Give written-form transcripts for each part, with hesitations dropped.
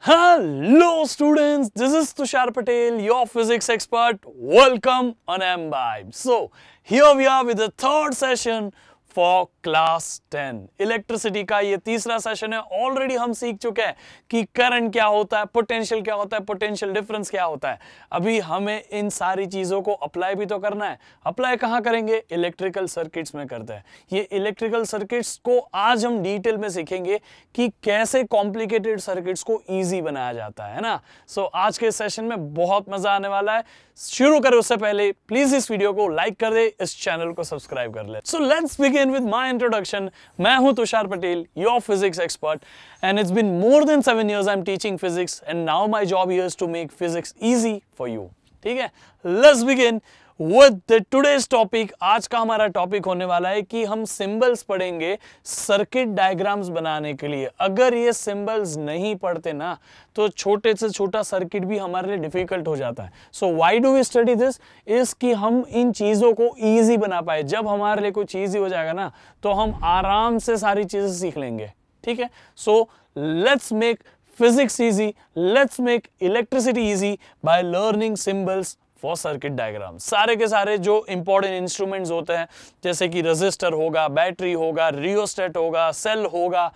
Hello students, this is Tushar Patel, your physics expert. Welcome on M-Vibe. So, here we are with the third session for class 10. Electricity का ये तीसरा session है. Already हम सीख चुके हैं कि करंट क्या होता है, पोटेंशियल क्या होता है, पोटेंशियल डिफरेंस क्या होता है. अभी हमें इन सारी चीजों को अप्लाई भी तो करना है. अप्लाई कहाँ करेंगे? इलेक्ट्रिकल सर्किट्स में करते हैं. ये इलेक्ट्रिकल सर्किट्स को आज हम डिटेल में सीखेंगे कि कैसे कॉम्प्लिकेटेड सर्किट्स को ईजी बनाया जाता है ना. सो आज के सेशन में बहुत मजा आने वाला है. शुरू करें उससे पहले प्लीज इस वीडियो को लाइक कर दे, इस चैनल को सब्सक्राइब कर ले. So let's begin with my introduction. मैं हूं Tushar Patel, your physics expert, and it's been more than 7 years I am teaching physics and now my job here is to make physics easy for you. ठीक है, let's begin with today's topic. आज का हमारा topic होने वाला है कि हम सिंबल्स पढ़ेंगे सर्किट डायग्राम्स बनाने के लिए. अगर ये सिंबल्स नहीं पढ़ते ना तो छोटे से छोटा सर्किट भी हमारे लिए डिफिकल्ट हो जाता है. So why do we study this is कि हम इन चीजों को इजी बना पाए. जब हमारे लिए कुछ इजी हो जाएगा ना तो हम आराम से सारी चीजें सीख लेंगे. ठीक है, so let's make physics easy, let's make electricity easy by learning symbols for circuit diagram. सारे के सारे जो इंपॉर्टेंट इंस्ट्रूमेंट्स होते हैं जैसे कि रजिस्टर होगा, बैटरी होगा, रियोस्टेट होगा, सेल होगा,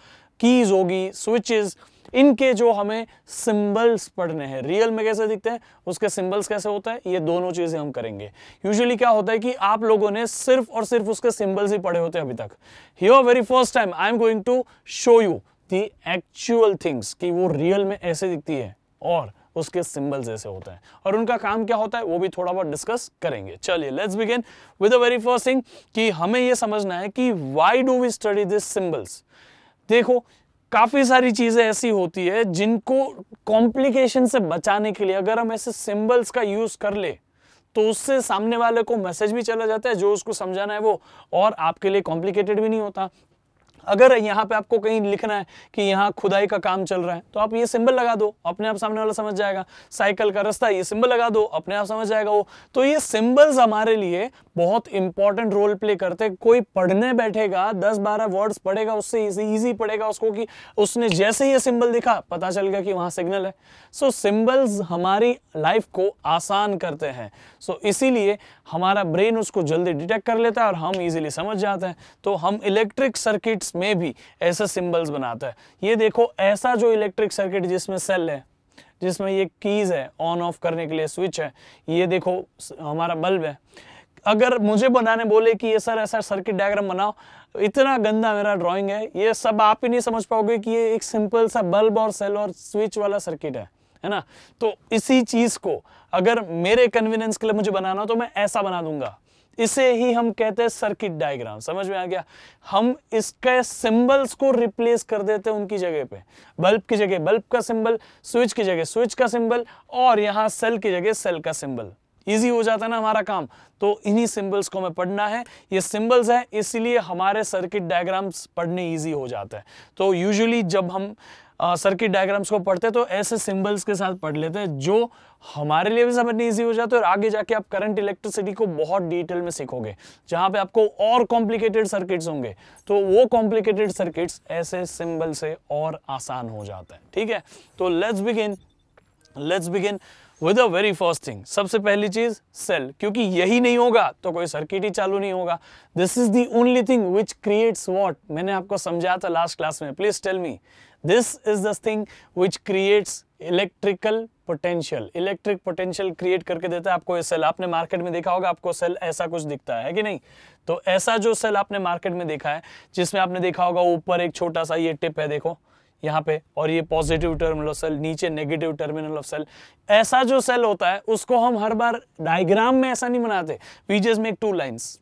कीज होगी, स्विचेस, इनके जो हमें सिंबल्स पढ़ने हैं, रियल में कैसे दिखते हैं, उसके सिंबल्स कैसे होता है, ये दोनों चीजें हम करेंगे. यूजुअली क्या होता है कि आप लोगों ने सिर्फ और सिर्फ उसके सिंबल्स ही पढ़े होते हैं अभी तक. Here very first time I am going to show you the actual things कि वो रियल में ऐसे दिखती है और उसके सिंबल्स ऐसे होते हैं और उनका काम क्या होता है वो भी थोड़ा बहुत डिस्कस करेंगे. चलिए let's begin with the very first thing कि हमें ये समझना है कि why do we study this symbols. देखो, काफी सारी चीजें ऐसी होती है जिनको कॉम्प्लिकेशन से बचाने के लिए अगर हम ऐसे सिंबल्स का यूज कर ले तो उससे सामने वाले को मैसेज भी चला जाता है जो उसको समझाना है वो, और आपके लिए कॉम्प्लिकेटेड भी नहीं होता. अगर यहाँ पे आपको कहीं लिखना है कि यहाँ खुदाई का काम चल रहा है तो आप ये सिंबल लगा दो, अपने आप सामने वाला समझ जाएगा. साइकिल का रास्ता, ये सिंबल लगा दो, अपने आप समझ जाएगा वो. तो ये सिंबल्स हमारे लिए बहुत इंपॉर्टेंट रोल प्ले करते हैं. कोई पढ़ने बैठेगा 10-12 वर्ड्स पढ़ेगा, उससे इजी पढ़ेगा उसको कि उसने जैसे ये सिंबल दिखा पता चल गया कि वहां सिग्नल है. सो सिंबल्स हमारी लाइफ को आसान करते हैं. सो इसीलिए हमारा ब्रेन उसको जल्दी डिटेक्ट कर लेता है और हम इजीली समझ जाते हैं. तो हम इलेक्ट्रिक सर्किट्स में भी ऐसे सिंबल्स बनाते हैं. ये देखो, ऐसा जो इलेक्ट्रिक सर्किट जिसमें सेल है, जिसमें ये कीज है ऑन ऑफ करने के लिए, स्विच है, ये देखो हमारा बल्ब है. अगर मुझे बनाने बोले कि ये सर ऐसा सर्किट डायग्राम बनाओ, इतना गंदा मेरा ड्राइंग है, ये सब आप ही नहीं समझ पाओगे कि ये एक सिंपल सा बल्ब और सेल और स्विच वाला सर्किट है ना. तो इसी चीज को अगर मेरे कन्वीनियंस के लिए मुझे बनाना हो तो मैं ऐसा बना दूंगा. इसे ही हम कहते हैं सर्किट डायग्राम. समझ में आ गया? हम इसके सिंबल्स को रिप्लेस कर देते हैं उनकी जगह पे. बल्ब की जगह बल्ब का सिंबल, स्विच की जगह स्विच का सिंबल, और यहाँ सेल की जगह सेल का सिंबल. इजी हो जाता है ना हमारा काम. तो इन्हीं सिंबल्स को हमें पढ़ना है. ये सिंबल्स है इसलिए हमारे सर्किट डायग्राम्स पढ़ने इजी हो जाता है. तो यूजुअली जब हम सर्किट डायग्राम्स को पढ़ते हैं तो ऐसे सिंबल्स के साथ पढ़ लेते हैं जो हमारे लिए भी समझने इजी हो जाता है. और आगे जाके आप करंट इलेक्ट्रिसिटी को बहुत डिटेल में सीखोगे जहां पे आपको और कॉम्प्लिकेटेड सर्किट्स होंगे तो वो कॉम्प्लिकेटेड सर्किट्स ऐसे सिंबल से और आसान हो जाता है. ठीक है, तो let's begin with the very first thing. सबसे पहली चीज सेल, क्योंकि यही नहीं होगा तो कोई सर्किट ही चालू नहीं होगा. This is the only thing which creates what. मैंने आपको समझाया था लास्ट क्लास में. Please tell me. This is the thing which creates electrical potential. Electric potential create करके देता है आपको ये सेल. आपने मार्केट में देखा होगा, आपको सेल ऐसा कुछ दिखता है कि नहीं? तो ऐसा जो सेल आपने मार्केट में देखा है जिसमें आपने देखा होगा ऊपर एक छोटा सा ये टिप है, देखो यहाँ पे, और ये पॉजिटिव टर्मिनल ऑफ सेल, नीचे नेगेटिव टर्मिनल ऑफ सेल. ऐसा जो सेल होता है उसको हम हर बार डायग्राम में ऐसा नहीं बनाते. वी जस्ट मेक 2 लाइन्स,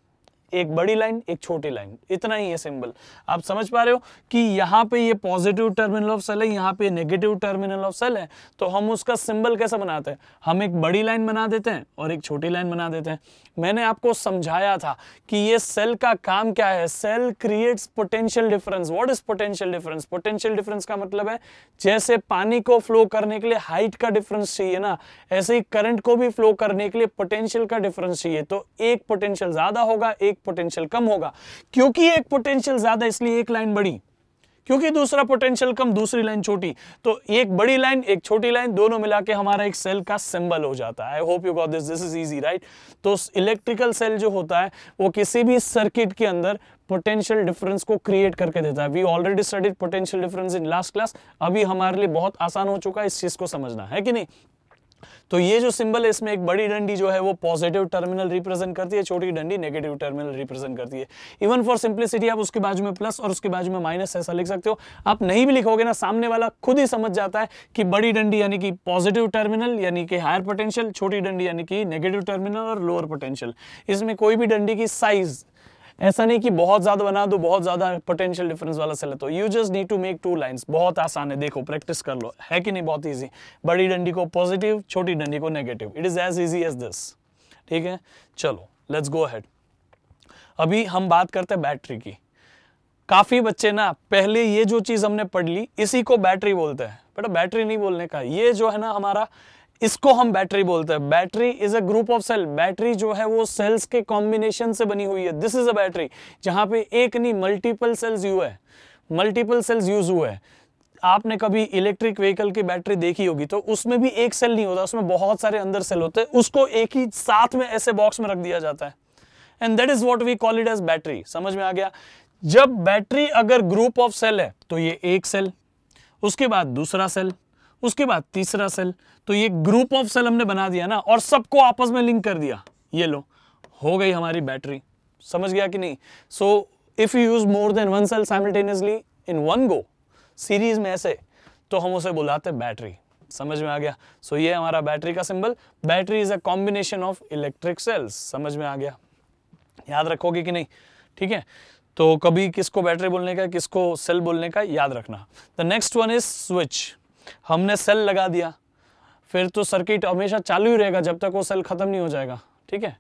एक बड़ी लाइन एक छोटी लाइन, इतना ही है सिंबल. आप समझ पा रहे हो कि यहाँ पे ये पॉजिटिव टर्मिनल ऑफ सेल है, यहाँ पे नेगेटिव टर्मिनल ऑफ सेल है. तो हम उसका सिंबल कैसा बनाते हैं? हम एक बड़ी लाइन बना देते हैं और एक छोटी लाइन बना देते हैं. मैंने आपको समझाया था कि ये सेल का काम क्या है. Cell creates potential difference. What is potential difference? Potential difference का मतलब है जैसे पानी को फ्लो करने के लिए हाइट का डिफरेंस चाहिए ना, ऐसे ही करंट को भी फ्लो करने के लिए पोटेंशियल का डिफरेंस चाहिए. तो एक पोटेंशियल ज्यादा होगा, एक पोटेंशियल कम होगा. क्योंकि एक पोटेंशियल ज्यादा इसलिए एक लाइन बड़ी, क्योंकि दूसरा पोटेंशियल कम, दूसरी लाइन छोटी, तो एक बड़ी लाइन एक छोटी लाइन दोनों मिला के हमारा एक सेल का सिंबल हो जाता है। I hope you got this is easy right. तो इलेक्ट्रिकल सेल जो होता है वो किसी भी सर्किट के अंदर पोटेंशियल डिफरेंस को क्रिएट करके देता है। We already studied potential difference in last class, अभी हमारे लिए बहुत आसान हो चुका है इस चीज को समझना, है कि नहीं। तो ये जो सिंबल है इसमें एक बड़ी डंडी जो है वो पॉजिटिव टर्मिनल रिप्रेजेंट करती है, छोटी डंडी नेगेटिव टर्मिनल रिप्रेजेंट करती है। इवन फॉर सिंप्लिसिटी आप उसके बाजू में प्लस और उसके बाजू में माइनस ऐसा लिख सकते हो। आप नहीं भी लिखोगे ना, सामने वाला खुद ही समझ जाता है कि बड़ी डंडी यानी कि पॉजिटिव टर्मिनल यानी कि हायर पोटेंशियल, छोटी डंडी यानी कि नेगेटिव टर्मिनल और लोअर पोटेंशियल। इसमें कोई भी डंडी की साइज ऐसा नहीं कि बहुत ज्यादा बना दो, बहुत ज्यादा पोटेंशियल डिफरेंस वाला सेल है, तो you just need to make two lines. बहुत आसान है, देखो प्रैक्टिस कर लो, है कि नहीं, बहुत इजी। बड़ी डंडी को पॉजिटिव, छोटी डंडी को negative, it is as easy as this, ठीक है। चलो लेट्स गो अहेड। अभी हम बात करते हैं बैटरी की। काफी बच्चे ना पहले ये जो चीज हमने पढ़ ली इसी को बैटरी बोलते हैं, बेटा बैटरी नहीं बोलने का, ये जो है ना हमारा, इसको हम बैटरी बोलते हैं। Battery is a group of cell. Battery जो है वो सेल्स के कॉम्बिनेशन से बनी हुई है। दिस इज अ बैटरी, जहां पे एक नहीं मल्टीपल सेल्स यूज है, मल्टीपल सेल्स यूज हुए हैं। आपने कभी इलेक्ट्रिक व्हीकल की बैटरी देखी होगी तो उसमें भी एक सेल नहीं होता, उसमें बहुत सारे अंदर सेल होते हैं, उसको एक ही साथ में ऐसे बॉक्स में रख दिया जाता है, and that is what we call it as battery. समझ में आ गया। जब बैटरी अगर ग्रुप ऑफ सेल है तो ये एक सेल, उसके बाद दूसरा सेल, उसके बाद तीसरा सेल, तो ये ग्रुप ऑफ सेल हमने बना दिया ना और सबको आपस में लिंक कर दिया, ये लो हो गई हमारी बैटरी। समझ गया कि नहीं। So if you use more than one cell simultaneously in one go, series में ऐसे, तो हम उसे बुलाते हैं बैटरी। समझ में आ गया। सो ये हमारा बैटरी का symbol. Battery is a combination of electric sales. समझ में आ गया, याद रखोगे कि नहीं, ठीक है। तो कभी किसको बैटरी बोलने का, किसको सेल बोलने का याद रखना। The next one is switch. हमने सेल लगा दिया, फिर तो सर्किट हमेशा चालू ही रहेगा जब तक वो सेल खत्म नहीं हो जाएगा, ठीक है।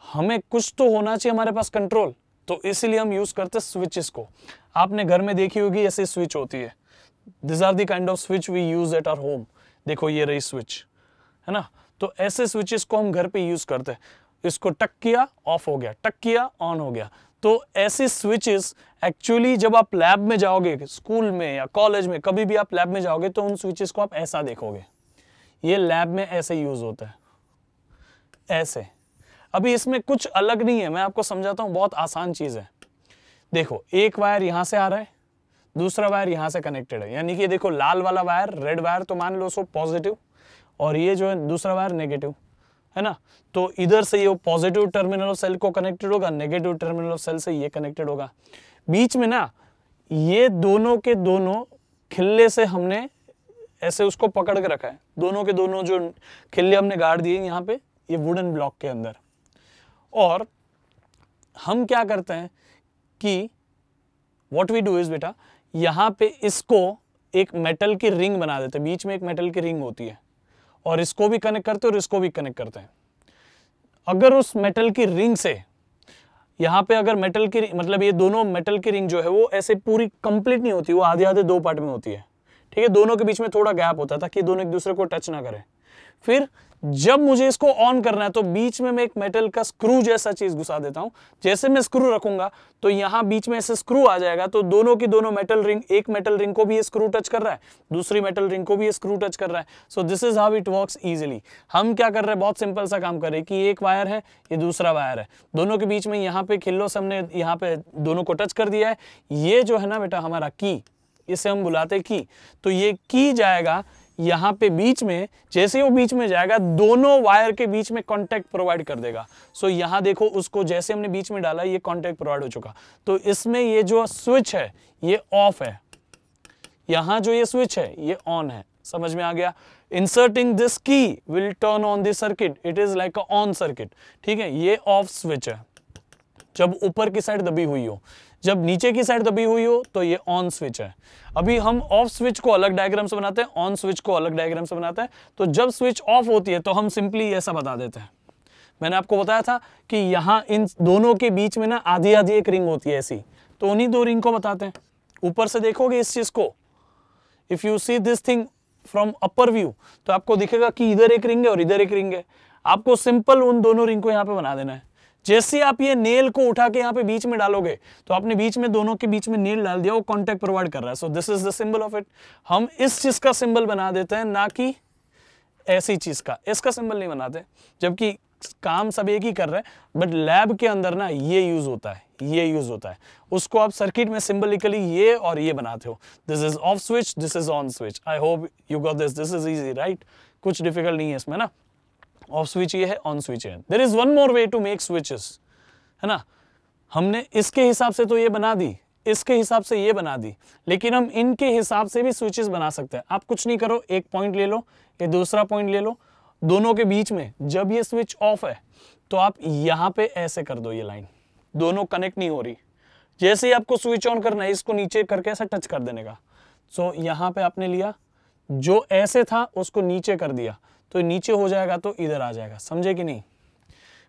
हमें कुछ तो होना चाहिए हमारे पास कंट्रोल, तो इसीलिए हम यूज करते हैं स्विचेस को। आपने घर में देखी होगी ऐसी स्विच होती है, this are the kind of switch we use at our home. देखो ये रही स्विच, है ना। तो ऐसे स्विचेस को हम घर पे यूज करते हैं। इसको टक किया ऑफ हो गया, टक किया ऑन हो गया। तो ऐसी स्विचेस एक्चुअली जब आप लैब में जाओगे, स्कूल में या कॉलेज में, कभी भी आप लैब में जाओगे तो उन स्विचेस को आप ऐसा देखोगे, ये लैब में ऐसे यूज होता है, ऐसे। अभी इसमें कुछ अलग नहीं है, मैं आपको समझाता हूं, बहुत आसान चीज है। देखो एक वायर यहां से आ रहा है, दूसरा वायर यहां से कनेक्टेड है, यानी कि देखो लाल वाला वायर, रेड वायर तो मान लो सो पॉजिटिव, और ये जो है दूसरा वायर नेगेटिव, है ना। तो इधर से ये पॉजिटिव टर्मिनल ऑफ सेल को कनेक्टेड होगा, नेगेटिव टर्मिनल ऑफ सेल से ये कनेक्टेड होगा। बीच में ना ये दोनों के दोनों खिल्ले से हमने ऐसे उसको पकड़ के रखा है, दोनों के दोनों जो खिल्ले हमने गाड़ दिए यहाँ पे, ये वुडन ब्लॉक के अंदर। और हम क्या करते हैं कि व्हाट वी डू इज बेटा, यहाँ पे इसको एक मेटल की रिंग बना देते हैं, बीच में एक मेटल की रिंग होती है, और इसको भी कनेक्ट करते हैं और इसको भी कनेक्ट करते हैं। अगर उस मेटल की रिंग से यहाँ पे अगर मेटल की, मतलब ये दोनों मेटल की रिंग जो है वो ऐसे पूरी कंप्लीट नहीं होती, वो आधे आधे दो पार्ट में होती है, ठीक है। दोनों के बीच में थोड़ा गैप होता है ताकि दोनों एक दूसरे को टच ना करें। फिर जब मुझे इसको ऑन करना है तो बीच में मैं एक मेटल का स्क्रू जैसा चीज घुसा देता हूं। जैसे मैं स्क्रू रखूंगा तो यहां बीच में ऐसे स्क्रू आ जाएगा, तो दोनों की दोनों मेटल रिंग, एक मेटल रिंग को भी ये स्क्रू टच कर रहा है, दूसरी मेटल रिंग को भी ये स्क्रू टच कर रहा है। So this is how it works easily. हम क्या कर रहे हैं, बहुत सिंपल सा काम कर रहे हैं कि एक वायर है, ये दूसरा वायर है, दोनों के बीच में यहाँ पे खिल्लों से हमने यहाँ पे दोनों को टच कर दिया है। ये जो है ना बेटा हमारा की, इसे हम बुलाते हैं की। तो ये की जाएगा यहाँ पे बीच में, जैसे वो बीच में जाएगा दोनों वायर के बीच में कांटेक्ट प्रोवाइड कर देगा। सो यहाँ देखो उसको जैसे हमने बीच में डाला, ये कांटेक्ट प्रोवाइड हो चुका। तो इसमें ये जो स्विच है ये ऑफ है, यहाँ जो ये स्विच है ये ऑन है। समझ में आ गया। इंसर्टिंग दिस की will turn on this circuit, it is like a on circuit, ठीक है। ये ऑफ स्विच है जब ऊपर की साइड दबी हुई हो, जब नीचे की साइड दबी हुई हो तो ये ऑन स्विच है। अभी हम ऑफ स्विच को अलग डायग्राम से बनाते हैं, ऑन स्विच को अलग डायग्राम से बनाते हैं। तो जब स्विच ऑफ होती है तो हम सिंपली ऐसा बता देते हैं। मैंने आपको बताया था कि यहाँ इन दोनों के बीच में ना आधी आधी एक रिंग होती है ऐसी, तो उन्हीं दो रिंग को बताते हैं। ऊपर से देखोगे इस चीज को, if you see this thing from upper view, तो आपको दिखेगा कि इधर एक रिंग है और इधर एक रिंग है। आपको सिंपल उन दोनों रिंग को यहाँ पे बना देना है। जैसे आप ये नेल को उठा के यहाँ पे बीच में डालोगे तो आपने बीच में दोनों के बीच में नेल डाल दिया, वो कॉन्टेक्ट प्रोवाइड कर रहा है। So this is the symbol of it. हम इस चीज का सिंबल बना देते हैं, ना कि ऐसी चीज का, इसका सिंबल नहीं बनाते, जबकि काम सब एक ही कर रहे हैं, बट लैब के अंदर ना ये यूज होता है, ये यूज होता है। उसको आप सर्किट में सिंबलिकली ये और ये बनाते हो। This is off switch, this is on switch. I hope you got this. This is easy, right? कुछ डिफिकल्ट नहीं है इसमें ना। ऑफ स्विच ये है, ऑन स्विच है। There is one more way to make switches, है ना। हमने इसके हिसाब से तो ये बना दी, इसके हिसाब से ये बना दी, लेकिन हम इनके हिसाब से भी स्विचेस बना सकते हैं। आप कुछ नहीं करो, एक पॉइंट ले लो, ये दूसरा पॉइंट ले लो, दोनों के बीच में जब ये स्विच ऑफ है तो आप यहां पे ऐसे कर दो, ये लाइन दोनों कनेक्ट नहीं हो रही। जैसे ही आपको स्विच ऑन करना है, इसको नीचे करके ऐसा टच कर देने का। सो यहां पे आपने लिया, जो ऐसे था उसको नीचे कर दिया, तो नीचे हो जाएगा तो इधर आ जाएगा। समझे कि नहीं?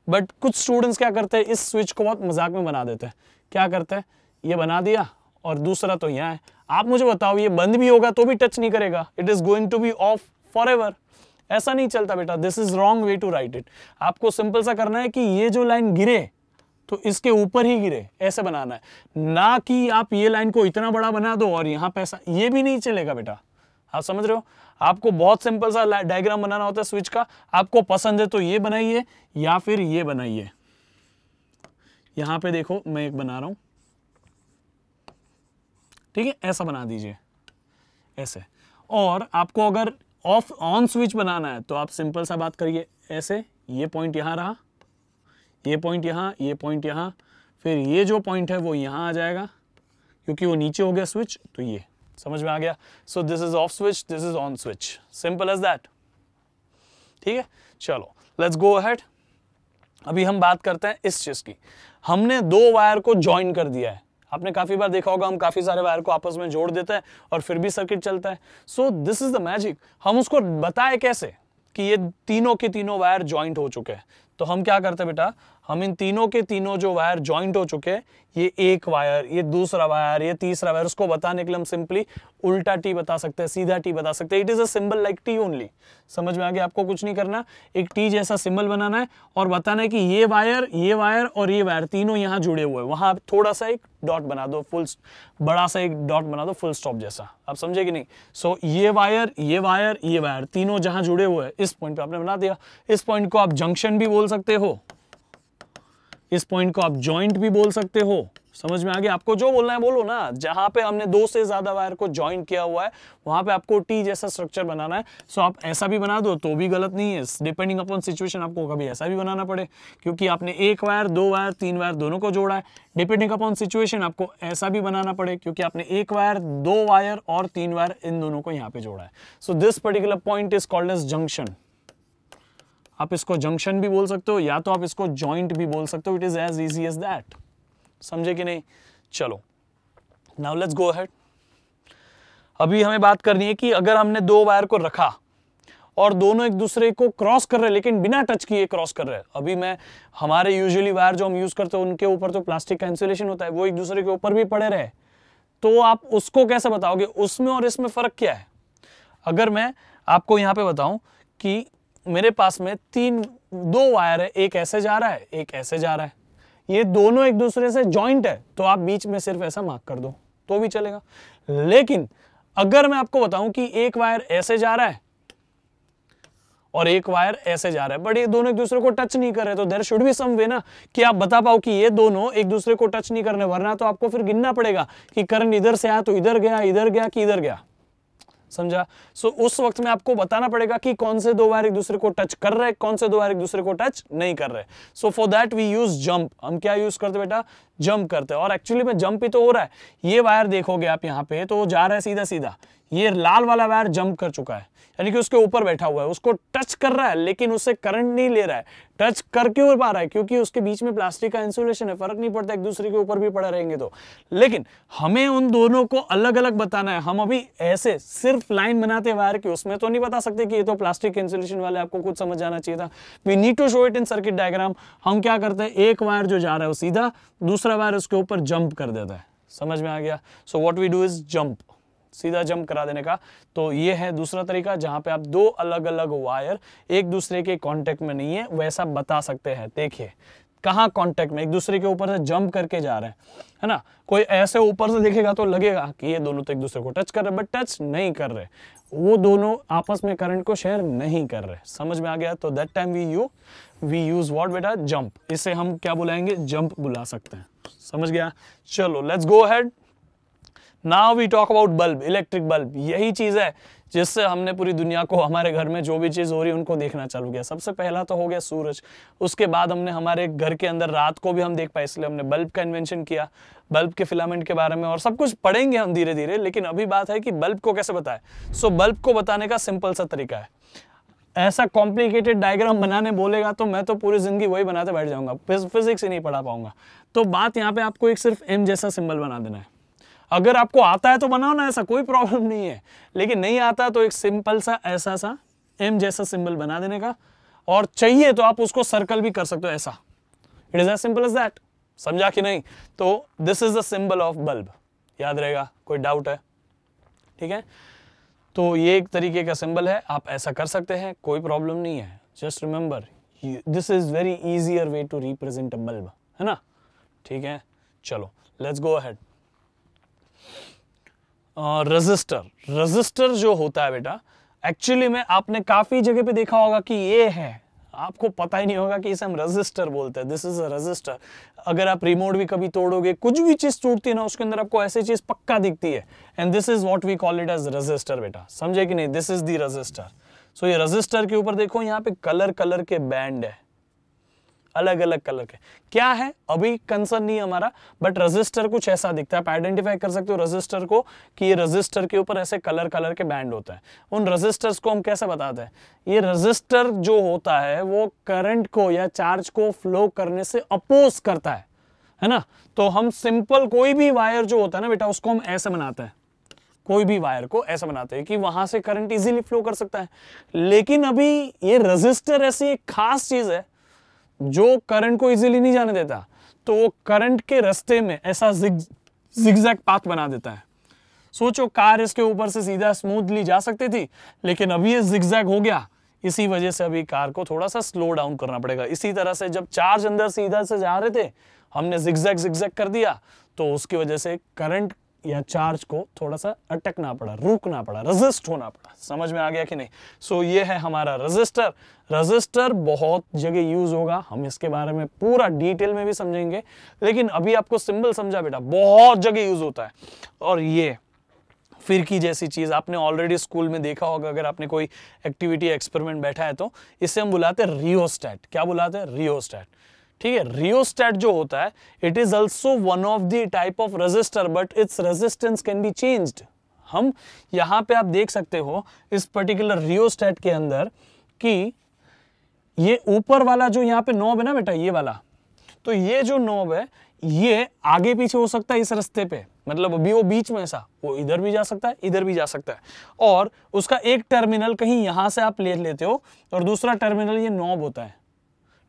बट कुछ स्टूडेंट्स क्या करते हैं, इस स्विच को बहुत मजाक में बना देते हैं। क्या करते हैं, ये बना दिया और दूसरा तो यहाँ है। आप मुझे बताओ, ये बंद भी होगा तो भी टच नहीं करेगा, it is going to be off forever. ऐसा नहीं चलता बेटा, this is wrong way to write it. आपको सिंपल सा करना है कि ये जो लाइन गिरे तो इसके ऊपर ही गिरे, ऐसे बनाना है, ना कि आप ये लाइन को इतना बड़ा बना दो और यहाँ पे ऐसा। ये भी नहीं चलेगा बेटा, आप समझ रहे हो? आपको बहुत सिंपल सा डायग्राम बनाना होता है स्विच का। आपको पसंद है तो ये बनाइए या फिर ये बनाइए। यहां पे देखो, मैं एक बना रहा हूं, ठीक है, ऐसा बना दीजिए ऐसे। और आपको अगर ऑफ ऑन स्विच बनाना है तो आप सिंपल सा बात करिए, ऐसे। ये पॉइंट यहां रहा, ये पॉइंट यहां, ये पॉइंट यहां, फिर ये जो पॉइंट है वो यहां आ जाएगा, क्योंकि वो नीचे हो गया स्विच, तो ये समझ में आ गया। So this is off switch, this is on switch, simple as that. ठीक है, चलो लेट्स गो अहेड। अभी हम बात करते हैं इस चीज की। हमने दो वायर को ज्वाइन कर दिया है। आपने काफी बार देखा होगा, हम काफी सारे वायर को आपस में जोड़ देते हैं और फिर भी सर्किट चलता है। So this is the magic. हम उसको बताए कैसे कि ये तीनों के तीनों वायर ज्वाइंट हो चुके हैं। तो हम क्या करते हैं बेटा, हम इन तीनों के तीनों जो वायर ज्वाइंट हो चुके हैं, ये एक वायर, ये दूसरा वायर, ये तीसरा वायर, उसको बताने के लिए हम सिंपली उल्टा टी बता सकते हैं, सीधा टी बता सकते हैं। It is a symbol like T only. समझ में आ गया? आपको कुछ नहीं करना, एक टी जैसा सिंबल बनाना है और बताना है कि ये वायर और ये वायर तीनों यहाँ जुड़े हुए हैं। वहां थोड़ा सा एक डॉट बना दो, फुल बड़ा सा एक डॉट बना दो, फुल स्टॉप जैसा। आप समझे कि नहीं? सो ये वायर, ये वायर, ये वायर तीनों जहां जुड़े हुए हैं, इस पॉइंट पे आपने बना दिया। इस पॉइंट को आप जंक्शन भी बोल सकते हो, इस पॉइंट को आप जॉइंट भी बोल सकते हो। समझ में आ गया? आपको जो बोलना है बोलो ना। जहां पे हमने दो से ज्यादा वायर को जॉइंट किया हुआ है, वहां पे आपको टी जैसा स्ट्रक्चर बनाना है। सो आप ऐसा भी बना दो तो भी गलत नहीं है। डिपेंडिंग अपॉन सिचुएशन आपको कभी ऐसा भी बनाना पड़े, क्योंकि आपने एक वायर, दो वायर, तीन वायर दोनों को जोड़ा है। डिपेंडिंग अपॉन सिचुएशन आपको ऐसा भी बनाना पड़े, क्योंकि आपने एक वायर, दो वायर और तीन वायर इन दोनों को यहाँ पे जोड़ा है। So this particular point is called as junction. आप इसको जंक्शन भी बोल सकते हो या तो आप इसको जॉइंट भी बोल सकते हो। It is as easy as that. समझे कि नहीं? चलो नाउ लेट्स गो अहेड। अभी हमें बात करनी है कि अगर हमने दो वायर को रखा और दोनों एक दूसरे को क्रॉस कर रहे हैं, लेकिन बिना टच किए क्रॉस कर रहे हैं। अभी मैं हमारे यूजुअली वायर जो हम यूज करते हैं उनके ऊपर तो प्लास्टिक का इंसुलेशन होता है, वो एक दूसरे के ऊपर भी पड़े रहे, तो आप उसको कैसे बताओगे उसमें और इसमें फर्क क्या है? अगर मैं आपको यहां पे बताऊं कि मेरे पास में दो वायर है, एक ऐसे जा रहा है, एक ऐसे जा रहा है, ये दोनों एक दूसरे से जॉइंट है, तो आप बीच में सिर्फ ऐसा मार्क कर दो तो भी चलेगा। लेकिन अगर मैं आपको बताऊं कि एक वायर ऐसे जा रहा है और एक वायर ऐसे जा रहा है, बट ये दोनों एक दूसरे को टच नहीं कर रहे, तो देयर शुड बी सम वे ना कि आप बता पाओ कि ये दोनों एक दूसरे को टच नहीं कर रहे, वरना तो आपको फिर गिनना पड़ेगा कि करंट इधर से आया तो इधर गया कि इधर गया। समझा? सो उस वक्त में आपको बताना पड़ेगा कि कौन से दो वायर एक दूसरे को टच कर रहे हैं, कौन से दो वायर एक दूसरे को टच नहीं कर रहे। So for that we use jump. हम क्या यूज करते बेटा? जंप करते हैं। और एक्चुअली में जंप ही तो हो रहा है। ये वायर देखोगे आप यहाँ पे तो जा रहा है सीधा सीधा, ये लाल वाला वायर जंप कर चुका है, यानी कि उसके ऊपर बैठा हुआ है, उसको टच कर रहा है लेकिन उससे करंट नहीं ले रहा है। टच कर क्यों पा रहा है? क्योंकि उसके बीच में प्लास्टिक का इंसुलेशन है, फर्क नहीं पड़ता एक दूसरे के ऊपर भी पड़े रहेंगे तो। लेकिन हमें उन दोनों को अलग अलग बताना है। हम अभी ऐसे सिर्फ लाइन बनाते हैं वायर की, उसमें तो नहीं बता सकते कि ये तो प्लास्टिक इंसुलेशन वाले, आपको कुछ समझ जाना चाहिए था। We need to show it in circuit diagram. हम क्या करते हैं, एक वायर जो जा रहा है वो सीधा, दूसरा वायर उसके ऊपर जंप कर देता है। समझ में आ गया? So what we do is jump, सीधा जंप करा देने का। तो ये है दूसरा तरीका जहां पे आप दो अलग अलग वायर एक दूसरे के कांटेक्ट में नहीं है, वैसा बता सकते हैं। देखिए कहाँ कांटेक्ट में, एक दूसरे के ऊपर से जंप करके जा रहे हैं, है ना। कोई ऐसे ऊपर से देखेगा तो लगेगा कि ये दोनों तो एक दूसरे को टच कर रहे हैं, बट टच नहीं कर रहे, वो दोनों आपस में करंट को शेयर नहीं कर रहे। समझ में आ गया? तो that time we use what बेटा, जंप। इसे हम क्या बुलाएंगे, जंप बुला सकते हैं। समझ गया? चलो let's go ahead. Now we talk about bulb, electric bulb. यही चीज है जिससे हमने पूरी दुनिया को, हमारे घर में जो भी चीज हो रही है उनको देखना चालू किया। सबसे पहला तो हो गया सूरज, उसके बाद हमने हमारे घर के अंदर रात को भी हम देख पाए, इसलिए हमने बल्ब का इन्वेंशन किया, बल्ब के फिलामेंट के बारे में और सब कुछ पढ़ेंगे हम धीरे धीरे। लेकिन अभी बात है कि बल्ब को कैसे बताए। सो बल्ब को बताने का सिंपल सा तरीका है। ऐसा कॉम्प्लिकेटेड डायग्राम बनाने बोलेगा तो मैं तो पूरी जिंदगी वही बनाते बैठ जाऊंगा, फिजिक्स ही नहीं पढ़ा पाऊंगा। तो बात यहाँ पे आपको एक सिर्फ एम जैसा सिंबल बना देना है। अगर आपको आता है तो बनाओ ना, ऐसा कोई प्रॉब्लम नहीं है। लेकिन नहीं आता तो एक सिंपल सा ऐसा सा एम जैसा सिंबल बना देने का, और चाहिए तो आप उसको सर्कल भी कर सकते हो ऐसा। It is as simple as that. समझा कि नहीं? तो this is the symbol of bulb. याद रहेगा? कोई डाउट है? ठीक है, तो ये एक तरीके का सिंबल है, आप ऐसा कर सकते हैं, कोई प्रॉब्लम नहीं है। Just remember this is very easier way to represent a bulb, है ना। ठीक है, चलो लेट्स गो अहेड। रजिस्टर जो होता है बेटा, एक्चुअली में आपने काफी जगह पे देखा होगा कि ये है, आपको पता ही नहीं होगा कि इसे हम रजिस्टर बोलते हैं। This is a resistor. अगर आप रिमोट भी कभी तोड़ोगे, कुछ भी चीज टूटती है ना, उसके अंदर आपको ऐसी चीज पक्का दिखती है, and this is what we call it as register बेटा। समझे कि नहीं? This is the register. So ये रजिस्टर के ऊपर देखो, यहाँ पे कलर के बैंड है, अलग अलग कलर के। क्या है अभी कंसर्न नहीं हमारा, बट रजिस्टर कुछ ऐसा दिखता है। आप आइडेंटिफाई कर सकते हो रजिस्टर को कि ये रजिस्टर के ऊपर ऐसे कलर के बैंड होता है। उन रजिस्टर्स को हम कैसे बताते हैं? ये रजिस्टर जो होता है वो करंट को या चार्ज को फ्लो करने से अपोज करता है ना। तो हम सिंपल कोई भी वायर जो होता है ना बेटा, उसको हम ऐसे बनाते हैं, कोई भी वायर को ऐसा बनाते हैं कि वहां से करंट इजीली फ्लो कर सकता है। लेकिन अभी ये रजिस्टर ऐसी एक खास चीज है जो करंट को इजीली नहीं जाने देता, तो वो करंट के रास्ते में ऐसा जिगजैग पाथ बना देता है। सोचो, कार इसके ऊपर से सीधा स्मूथली जा सकती थी, लेकिन अभी ये जिगजैग हो गया, इसी वजह से अभी कार को थोड़ा सा स्लो डाउन करना पड़ेगा। इसी तरह से जब चार्ज अंदर सीधा से जा रहे थे, हमने जिगजैग कर दिया, तो उसकी वजह से करंट या चार्ज को थोड़ा सा अटकना पड़ा, रुकना पड़ा, रेजिस्ट होना पड़ा। समझ में आ गया कि नहीं? सो ये है हमारा रजिस्टर। रजिस्टर बहुत जगह यूज होगा, हम इसके बारे में पूरा डिटेल में भी समझेंगे, लेकिन अभी आपको सिंबल समझा बेटा, बहुत जगह यूज होता है। और ये फिरकी जैसी चीज आपने ऑलरेडी स्कूल में देखा होगा, अगर आपने कोई एक्टिविटी एक्सपेरिमेंट बैठा है तो इसे हम बुलाते हैं रियोस्टैट। क्या बुलाते हैं? रियोस्टैट। ठीक है, रियोस्टैट जो होता है, it is also one of the type of resistor, but its resistance can be changed. हम यहां पे आप देख सकते हो इस पर्टिकुलर रियोस्टैट के अंदर कि ये ऊपर वाला जो यहाँ पे नॉब है ना बेटा, ये वाला, तो ये जो नॉब है ये आगे पीछे हो सकता है इस रास्ते पे, मतलब अभी वो बीच में ऐसा, वो इधर भी जा सकता है, इधर भी जा सकता है, और उसका एक टर्मिनल कहीं यहां से आप ले लेते हो और दूसरा टर्मिनल ये नॉब होता है।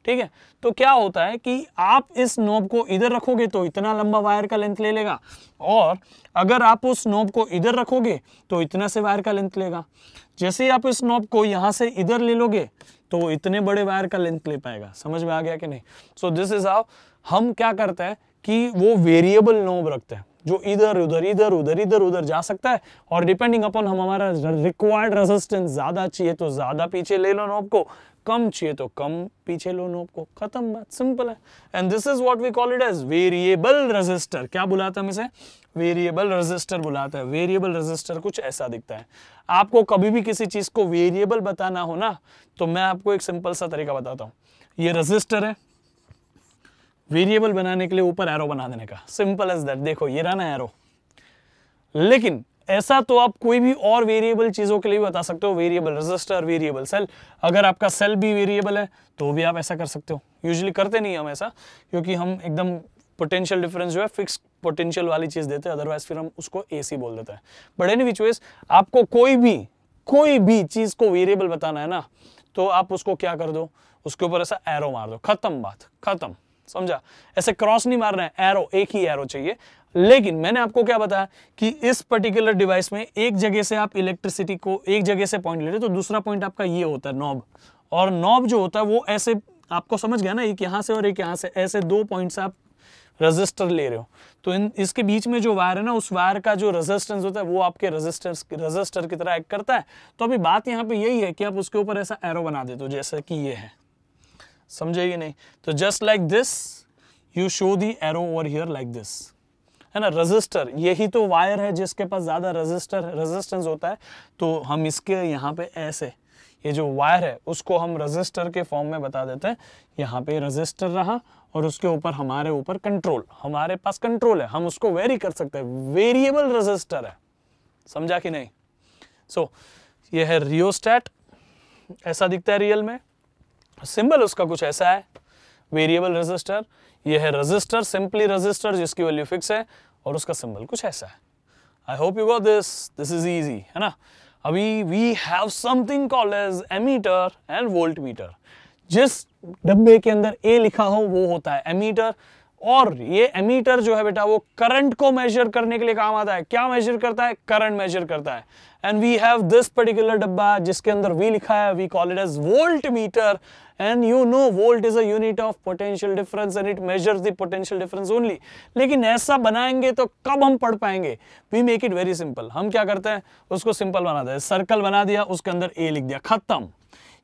ठीक है, तो क्या होता है कि आप इस नॉब को इधर रखोगे तो इतना लंबा वायर का लेंथ ले लेगा, और अगर आप उस नॉब को इधर रखोगे तो इतना से वायर का लेंथ लेगा। जैसे ही आप इस नॉब को यहां से इधर ले लोगे तो इतने बड़े वायर का लेंथ ले पाएगा। समझ में आ गया कि नहीं? सो दिस इज हाउ हम क्या करते हैं कि वो वेरिएबल नॉब रखते हैं जो इधर उधर जा सकता है, और डिपेंडिंग अपॉन हम हमारा रिक्वायर्ड रेजिस्टेंस ज्यादा चाहिए तो ज्यादा पीछे ले लो नॉब को, कम चाहिए तो कम पीछे लो नॉब को, खत्म बात, सिंपल है। And this is what we call it as variable resistor. क्या बुलाते हैं हम इसे? वेरिएबल रेजिस्टर बुलाते हैं। वेरिएबल रेजिस्टर कुछ ऐसा दिखता है। आपको कभी भी किसी चीज को वेरिएबल बताना हो ना, तो मैं आपको एक सिंपल सा तरीका बताता हूं। ये रेजिस्टर है, वेरिएबल बनाने के लिए ऊपर एरो बना देने का, सिंपल एज दैट। देखो ये रहा ना एरो। लेकिन ऐसा तो आप कोई भी और वेरिएबल चीजों के लिए भी बता सकते हो, वेरिएबल रेजिस्टर, वेरिएबल सेल। अगर आपका सेल भी वेरिएबल है तो भी आप ऐसा कर सकते हो। यूजुअली करते नहीं हम ऐसा, क्योंकि हम एकदम पोटेंशियल डिफरेंस जो है फिक्स पोटेंशियल वाली चीज देते हैं, अदरवाइज फिर हम उसको एसी बोल देते हैं। बट एनी विच वेज, आपको कोई भी चीज को वेरिएबल बताना है ना, तो आप उसको क्या कर दो, उसके ऊपर ऐसा एरो मार दो, खत्म बात, खत्म। समझा? ऐसे क्रॉस नहीं मारना है, एरो, एक ही एरो चाहिए। लेकिन मैंने आपको क्या बताया कि इस पर्टिकुलर डिवाइस में एक जगह से आप इलेक्ट्रिसिटी को एक जगह से पॉइंट ले रहे हो, तो दूसरा पॉइंट आपका ये होता है नॉब, और नॉब जो होता है वो ऐसे आपको समझ गया ना, एक यहाँ से और एक यहाँ से, ऐसे 2 पॉइंट से आप रेजिस्टर ले रहे हो, तो इसके बीच में जो वायर है ना, उस वायर का जो रेजिस्टेंस होता है वो आपके रजिस्टर की तरह एक्ट करता है। तो अभी बात यहाँ पे यही है कि आप उसके ऊपर ऐसा एरो बना देते हो जैसे कि ये है, समझे कि नहीं? तो just like this you show the arrow over here like this, है ना। रजिस्टर यही तो वायर है जिसके पास ज्यादा रेजिस्टेंस होता है, तो हम इसके यहाँ पे ऐसे ये जो वायर है उसको हम रजिस्टर के फॉर्म में बता देते हैं। यहाँ पे रजिस्टर रहा और उसके ऊपर हमारे ऊपर कंट्रोल, हमारे पास कंट्रोल है, हम उसको वेरी कर सकते हैं, वेरिएबल रजिस्टर है, समझा कि नहीं? सो ये है रियोस्टेट, ऐसा दिखता है रियल में। सिंबल उसका कुछ ऐसा है, वेरिएबल रजिस्टर। ये है रजिस्टर, सिंपली रजिस्टर जिसकी वैल्यू फिक्स है, और उसका सिंबल कुछ ऐसा है। I hope you got this is easy, है ना। अभी we have something called as ammeter and volt meter. जिस डब्बे के अंदर ए लिखा हो वो होता है एमीटर, और ये एमीटर जो है बेटा वो करंट को मेजर करने के लिए काम आता है। क्या मेजर करता है? करंट मेजर करता है। And we have this particular डब्बा जिसके अंदर वी लिखा है, we call it as volt meter. And you know volt is a unit of potential difference and it measures the potential difference only. लेकिन ऐसा बनाएंगे तो कब हम पढ़ पाएंगे? We make it very simple. हम क्या करते हैं, उसको सिंपल बना देते हैं। सर्कल बना दिया, उसके अंदर ए लिख दिया, खत्म।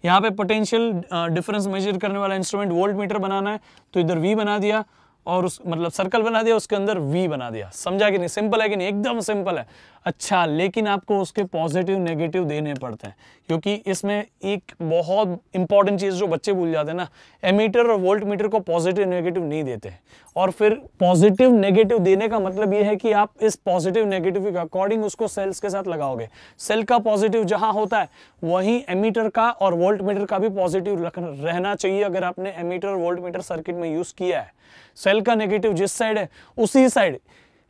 यहाँ पे पोटेंशियल डिफरेंस मेजर करने वाला इंस्ट्रूमेंट वोल्ट मीटर बनाना है, तो इधर वी बना दिया, और उस मतलब सर्कल बना दिया, उसके अंदर वी बना दिया। समझा कि नहीं? सिंपल है कि नहीं? एकदम सिंपल है। अच्छा, लेकिन आपको उसके पॉजिटिव नेगेटिव देने पड़ते हैं, क्योंकि इसमें एक बहुत इंपॉर्टेंट चीज जो बच्चे भूल जाते हैं ना, एमीटर और वोल्ट मीटर को पॉजिटिव नेगेटिव नहीं देते। और फिर पॉजिटिव नेगेटिव देने का मतलब ये है कि आप इस पॉजिटिव नेगेटिव के अकॉर्डिंग उसको सेल्स के साथ लगाओगे। सेल का पॉजिटिव जहां होता है वहीं एमीटर का और वोल्ट मीटर का भी पॉजिटिव रहना चाहिए, अगर आपने एमीटर और वोल्ट मीटर सर्किट में यूज किया है। सेल का नेगेटिव जिस साइड है उसी साइड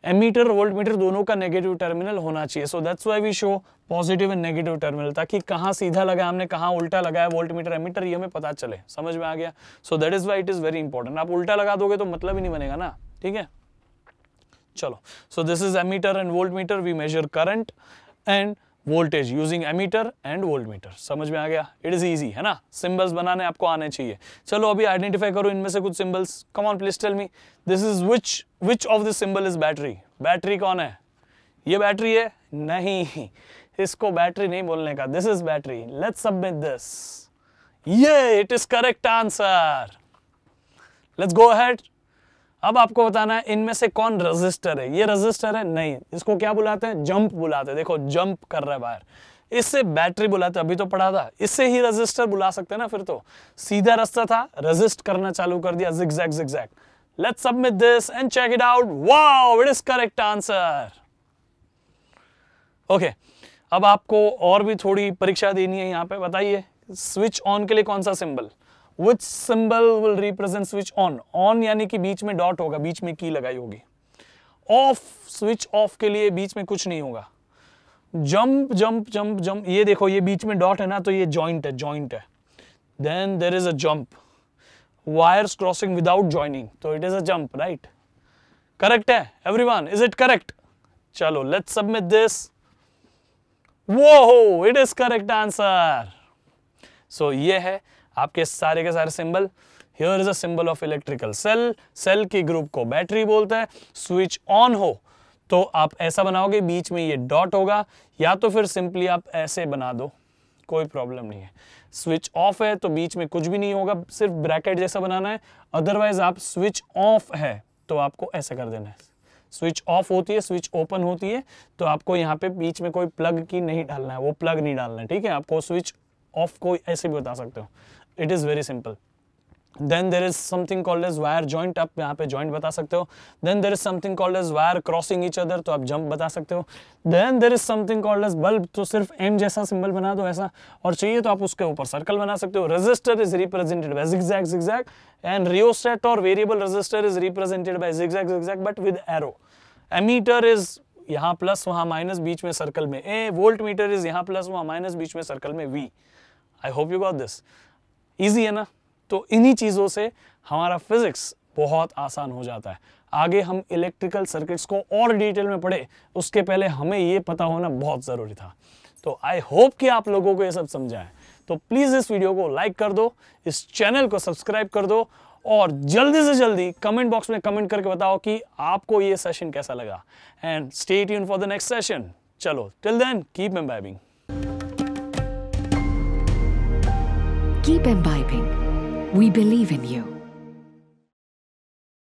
एमीटर और वोल्ट मीटर दोनों का नेगेटिव टर्मिनल होना चाहिए। So that's why we show positive and negative terminal, ताकि कहां सीधा लगा हमने, कहां उल्टा लगाया वोल्ट मीटर एमीटर, ये हमें पता चले। समझ में आ गया? So that is why it is very important. आप उल्टा लगा दोगे तो मतलब ही नहीं बनेगा ना, ठीक है। चलो, so this is ammeter and volt meter. We measure current and voltage using ammeter and volt meter. समझ में आ गया? इट इज इजी, है ना। सिंबल्स बनाने आपको आने चाहिए। चलो अभी आइडेंटिफाई करो इनमें से कुछ symbols. Come on please tell me, this is which of this symbol is battery? Battery कौन है? ये बैटरी है? नहीं, इसको बैटरी नहीं बोलने का। This is battery. Let's submit this. ये it is correct answer. Let's go ahead. अब आपको बताना है इनमें से कौन रजिस्टर है। ये रजिस्टर है? नहीं, इसको क्या बुलाते हैं? जंप बुलाते हैं। देखो जंप कर रहा है बाहर, इससे बैटरी बुलाते हैं। अभी तो पढ़ा था, इससे ही रजिस्टर बुला सकते हैं ना। फिर तो सीधा रास्ता था, रजिस्ट करना चालू कर दिया, zigzag zigzag. Let's submit this and check it out. Wow, it is correct answer. Okay, अब आपको और भी थोड़ी परीक्षा देनी है यहाँ पे। बताइए, स्विच ऑन के लिए कौन सा symbol? Which symbol will represent switch on? On यानी कि बीच में डॉट होगा, बीच में की लगाई होगी। ऑफ, स्विच ऑफ के लिए बीच में कुछ नहीं होगा। जंप जंप जंप जंप, ये देखो ये बीच में डॉट है ना, तो ये जॉइंट है, जॉइंट है। Then there is a jump. Wires crossing without joining, तो it is a jump, right? Correct है एवरीवन? Is it correct? चलो लेट्स सबमिट दिस। वो it is correct answer. So ये है आपके सारे के सारे symbol. Here is a symbol of electrical cell. Cell के ग्रुप को बैटरी बोलते हैं। स्विच ऑन हो तो आप ऐसा बनाओगे, बीच में ये डॉट होगा, या तो फिर सिंपली आप ऐसे बना दो, कोई प्रॉब्लम नहीं है। स्विच ऑफ है तो बीच में कुछ भी नहीं होगा, सिर्फ ब्रैकेट जैसा बनाना है। अदरवाइज आप स्विच ऑफ है तो आपको ऐसे कर देना है। स्विच ऑफ होती है, स्विच ओपन होती है, तो आपको यहाँ पे बीच में कोई प्लग की नहीं डालना है, वो प्लग नहीं डालना है, ठीक है। आपको स्विच ऑफ को ऐसे भी बता सकते हो। It is very simple. Then there is something called as wire joint, आप यहाँ पे जॉइंट बता सकते हो। Then there is something called as wire crossing each other, तो आप जंप बता सकते हो। Then there is something called as bulb, तो सिर्फ एम जैसा सिंबल बना दो ऐसा, और चाहिए तो आप उसके ऊपर सर्कल बना सकते हो। Resistor is represented by zigzag zigzag, and rheostat और variable resistor is represented by zigzag zigzag but with arrow. Ammeter is यहाँ प्लस वहां माइनस, बीच में सर्कल में ए। वोल्ट मीटर इज यहाँ प्लस वहां माइनस, बीच में सर्कल में V. I hope you got this. Easy है ना। तो इन्हीं चीजों से हमारा फिजिक्स बहुत आसान हो जाता है। आगे हम इलेक्ट्रिकल सर्किट्स को और डिटेल में पढ़े, उसके पहले हमें ये पता होना बहुत जरूरी था। तो आई होप कि आप लोगों को ये सब समझा है। तो प्लीज इस वीडियो को लाइक कर दो, इस चैनल को सब्सक्राइब कर दो और जल्दी से जल्दी कमेंट बॉक्स में कमेंट करके बताओ कि आपको ये सेशन कैसा लगा। And stay tuned for the next session. चलो, till then keep imbibing. Keep imbibing. We believe in you.